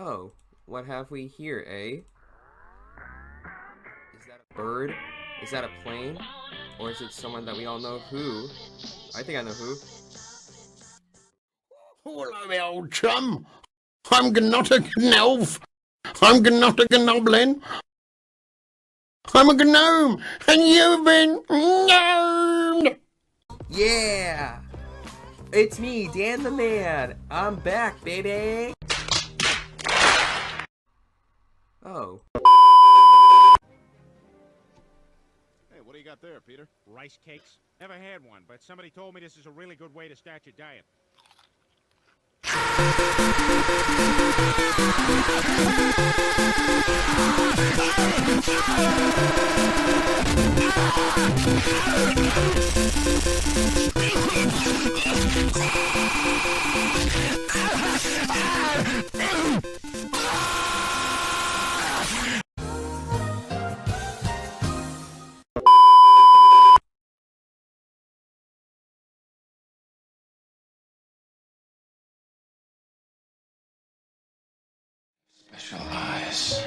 Oh, what have we here, eh? Is that a bird? Is that a plane? Or is it someone that we all know who? I think I know who. Hello, me old chum. I'm not a elf. I'm not a goblin. I'm a gnome, and you've been gnomed. Yeah! It's me, Dan the Man! I'm back, baby! Oh. Hey, what do you got there, Peter? Rice cakes? Never had one, but somebody told me this is a really good way to start your diet. Special eyes.